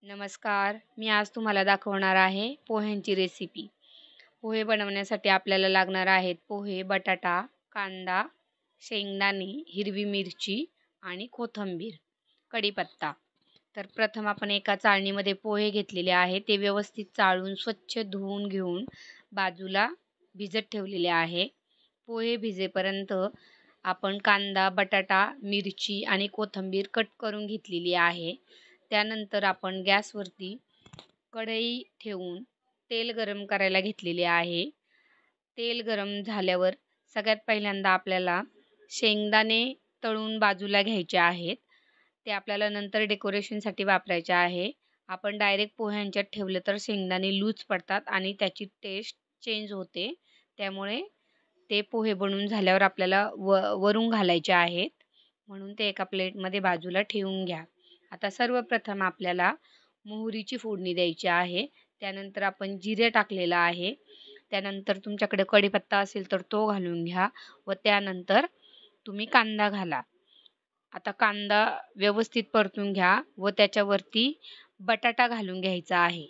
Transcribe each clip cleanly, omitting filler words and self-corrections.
नमस्कार. मी आज तुम्हाला दाखवणार आहे पोह्यांची रेसिपी. पोहे बनवण्यासाठी आपल्याला लागणार आहेत पोहे, बटाटा, कांदा, शेंगदाणे, हिरवी मिरची आणि कोथिंबीर, कढीपत्ता. तर प्रथम आपण एका चाळणीमध्ये पोहे घेतलेले आहे. ते व्यवस्थित चाळून स्वच्छ धुवून घेऊन बाजूला भिजत ठेवलेले आहे. पोहे भिजेपर्यंत आपण कांदा, बटाटा, मिरची आणि कोथिंबीर कट करून घेतलेली आहे. त्यानंतर आपण गॅसवरती कढई ठेवून तेल गरम करायला घेतलेले आहे. तेल गरम झाल्यावर सगळ्यात पहिल्यांदा आपल्याला शेंगदाणे तळून बाजूला घ्यायचे आहेत. ते आपल्याला नंतर डेकोरेशनसाठी वापरायचे आहे. आपण डायरेक्ट पोह्यांच्यात ठेवले तर शेंगदाणे लूज पडतात आणि त्याची टेस्ट चेंज होते. त्यामुळे ते पोहे बनवून झाल्यावर आपल्याला वरून घालायचे आहेत. म्हणून ते एका प्लेटमध्ये बाजूला ठेवून घ्या. आता सर्वप्रथम आपल्याला मोहरीची फोडणी द्यायची आहे. त्यानंतर आपण जिरे टाकलेलं आहे. त्यानंतर तुमच्याकडे कढीपत्ता असेल तर तो घालून घ्या व त्यानंतर तुम्ही कांदा घाला. आता कांदा व्यवस्थित परतून घ्या व त्याच्यावरती बटाटा घालून घ्यायचा आहे.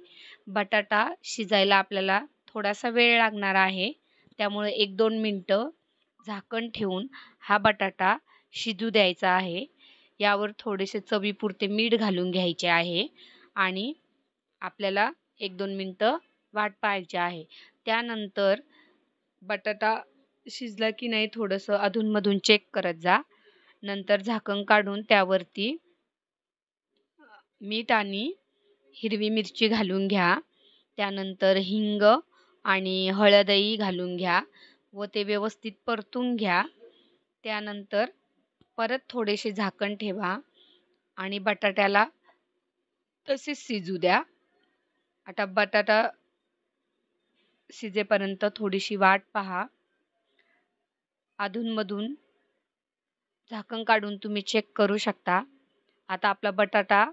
बटाटा शिजायला आपल्याला थोडासा वेळ लागणार आहे. त्यामुळे 1-2 मिनटं झाकण ठेवून हा बटाटा शिजू द्यायचा आहे. यावर थोडेसे चवीपुरते मीठ घालून घ्यायचे आहे आणि आपल्याला 1-2 मिनटं वाट पाहायची आहे. त्यानंतर बटाटा शिजला की नाही थोडंसं अधूनमधून चेक करत जा. नंतर झाकण काढून त्यावरती मीठ आणि हिरवी मिरची घालून घ्या. त्यानंतर हिंग आणि हळदही घालून घ्या व ते व्यवस्थित परतून घ्या. त्यानंतर परत थोडेसे झाकण ठेवा आणि बटाट्याला तसेच शिजू द्या. आता बटाटा शिजेपर्यंत थोडीशी वाट पहा. अधूनमधून झाकण काढून तुम्ही चेक करू शकता. आता आपला बटाटा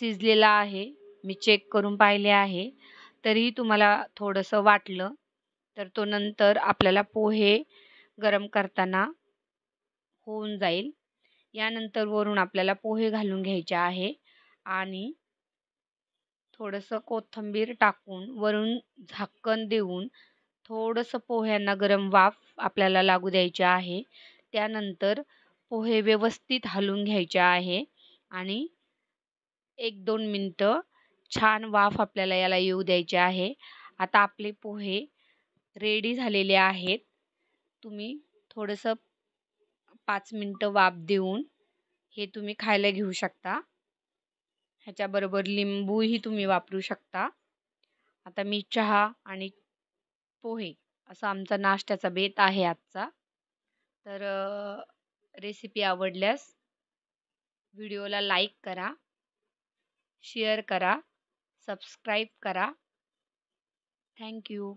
शिजलेला आहे. मी चेक करून पाहिले आहे. तरीही तुम्हाला थोडंसं वाटलं तर तो नंतर आपल्याला पोहे गरम करताना होऊन जाईल. यानंतर वरून आपल्याला पोहे घालून घ्यायचे आहे आणि थोडंसं कोथिंबीर टाकून वरून झाकण देऊन थोडंसं पोह्यांना गरम वाफ आपल्याला लागू द्यायची आहे. त्यानंतर पोहे व्यवस्थित हलवून घ्यायचे आहे आणि 1-2 मिनटं छान वाफ आपल्याला याला येऊ द्यायची आहे. आता आपले पोहे रेडी झालेले आहेत. तुम्ही थोडंसं 5 मिनटं वाफ देऊन हे तुम्ही खायला घेऊ शकता. ह्याच्याबरोबर लिंबूही तुम्ही वापरू शकता. आता मी चहा आणि पोहे असा आमचा नाश्त्याचा बेत आहे आजचा. तर रेसिपी आवडल्यास व्हिडिओला लाईक करा, शेअर करा, सबस्क्राईब करा. Thank you.